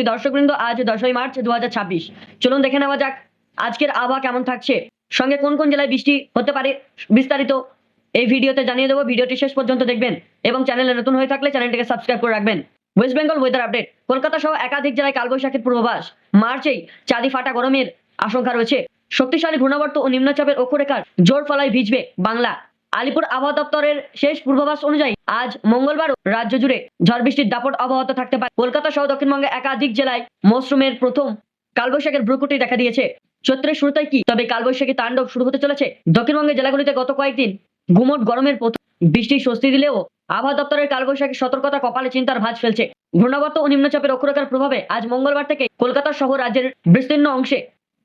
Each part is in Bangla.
দর্শকবৃন্দ, আজ 10ই মার্চ 2026। চলুন দেখে নেওয়া যাক আজকের আবহাওয়া কেমন থাকছে, সঙ্গে কোন কোন জেলায় বৃষ্টি হতে পারে। বিস্তারিত এই ভিডিওতে জানিয়ে দেবো। ভিডিওটি শেষ পর্যন্ত দেখবেন এবং চ্যানেলে নতুন হয়ে থাকলে চ্যানেলটিকে সাবস্ক্রাইব করে রাখবেন। West Bengal weather update. Kolkata সহ একাধিক জেলায় কালবৈশাখীর পূর্বাভাস। মার্চেই চাঁদি ফাটা গরমের আশঙ্কা রয়েছে। শক্তিশালী ঘূর্ণাবর্ত ও নিম্নচাপের অক্ষরেখার জোর ফলায় ভিজবে বাংলা। আলিপুর আবহাওয়া দপ্তরের শেষ পূর্বাভাস অনুযায়ী আজ মঙ্গলবার রাজ্য জুড়ে ঝড় বৃষ্টির দাপট অব্যাহত থাকতে পারে। কলকাতা সহ দক্ষিণবঙ্গে একাধিক জেলায় মৌসুমের প্রথম কালবৈশাখীর ভ্রুকুটি দেখা দিয়েছে। চৈত্রের শুরুতেই কি তবে কালবৈশাখী তাণ্ডব শুরু হতে চলেছে। দক্ষিণবঙ্গের জেলাগুলিতে গত কয়েকদিন গুমোট গরমের প্রথম বৃষ্টি স্বস্তি দিলেও আবহাওয়া দপ্তরের কালবৈশাখী সতর্কতা কপালে চিন্তার ভাঁজ ফেলছে। ঘূর্ণাবর্ত ও নিম্নচাপের অক্ষরেখার প্রভাবে আজ মঙ্গলবার থেকে কলকাতা সহ রাজ্যের বিস্তীর্ণ অংশে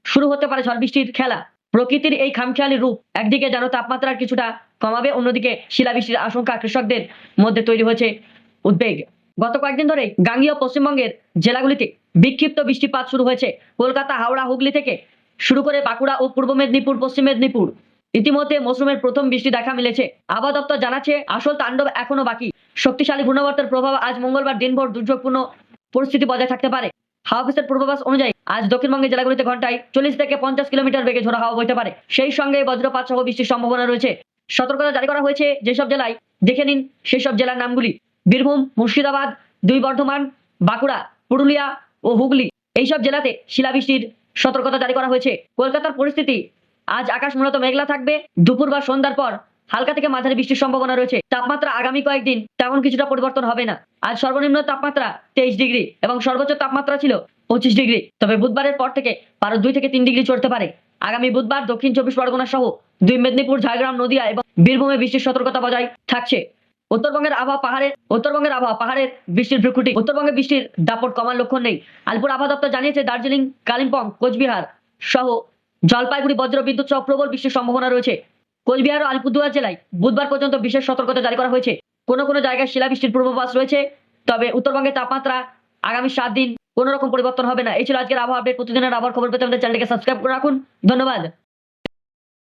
শুরু হতে পারে ঝড় বৃষ্টির খেলা। প্রকৃতির এই খামখেয়ালি রূপ একদিকে যেন তাপমাত্রার কিছুটা কমাবে, অন্যদিকে শিলাবৃষ্টির আশঙ্কা কৃষকদের মধ্যে তৈরি হয়েছে উদ্বেগ। গত কয়েকদিন ধরে গাঙ্গীয় পশ্চিমবঙ্গের জেলাগুলিতে বিক্ষিপ্ত বৃষ্টিপাত শুরু হয়েছে। কলকাতা, হাওড়া, হুগলি থেকে শুরু করে বাঁকুড়া ও পূর্ব মেদিনীপুর, পশ্চিম মেদিনীপুর ইতিমধ্যে মৌসুমের প্রথম বৃষ্টি দেখা মিলেছে। আবহাওয়া দপ্তর জানাচ্ছে আসল তাণ্ডব এখনো বাকি। শক্তিশালী ঘূর্ণাবর্তের প্রভাব আজ মঙ্গলবার দিনভর দুর্যোগপূর্ণ পরিস্থিতি বজায় থাকতে পারে। হাওয়া অফিসের পূর্বাভাস অনুযায়ী আজ দক্ষিণবঙ্গের জেলাগুলিতে ঘন্টায় 40 থেকে 50 কিলোমিটার বেগে ঝোড়ো হাওয়া বইতে পারে। সেই সঙ্গে বজ্রপাত সহ বৃষ্টির সম্ভাবনা রয়েছে। সতর্কতা জারি করা হয়েছে যেসব জেলায়, দেখে নিন সেসব জেলার নামগুলি: বীরভূম, মুর্শিদাবাদ, দুই বর্ধমান, বাঁকুড়া, পুরুলিয়া ও হুগলি। এইসব জেলাতে শিলাবৃষ্টির সতর্কতা জারি করা হয়েছে। কলকাতার পরিস্থিতি আজ আকাশ মূলত মেঘলা থাকবে। দুপুর বা সন্ধ্যার পর হালকা থেকে মাঝারি বৃষ্টির সম্ভাবনা রয়েছে। তাপমাত্রা আগামী কয়েকদিন তেমন কিছুটা পরিবর্তন হবে না। আজ সর্বনিম্ন তাপমাত্রা 23 ডিগ্রি এবং সর্বোচ্চ তাপমাত্রা ছিল 25 ডিগ্রি। তবে বুধবারের পর থেকে পারো 2 থেকে 3 ডিগ্রি চড়তে পারে। আগামী বুধবার দক্ষিণ 24 পরগনা সহ দুই মেদিনীপুর, ঝাড়গ্রাম, নদিয়া এবং বীরভূমে বৃষ্টির সতর্কতা বজায় থাকছে। উত্তরবঙ্গের আবহাওয়া পাহাড়ের বৃষ্টির ভ্রুকুটি। উত্তরবঙ্গে বৃষ্টির দাপট কমার লক্ষণ নেই। আলিপুর আবহাওয়া দপ্তর জানিয়েছে দার্জিলিং, কালিম্পং, কোচবিহার সহ জলপাইগুড়ি বজ্র বিদ্যুৎ সহ প্রবল বৃষ্টির সম্ভাবনা রয়েছে। কোচবিহার ও আলিপুরদুয়ার জেলায় বুধবার পর্যন্ত বিশেষ সতর্কতা জারি করা হয়েছে। কোনো কোনো জায়গায় শিলাবৃষ্টির পূর্বাভাস রয়েছে। তবে উত্তরবঙ্গের তাপমাত্রা আগামী 7 দিন কোনো রকম পরিবর্তন হবে না। এই ছিল আজকের আবহাওয়া আপডেট। প্রতিদিনের আবহাওয়ার খবর পেতে আমাদের চ্যানেলটিকে সাবস্ক্রাইব করে রাখুন। ধন্যবাদ।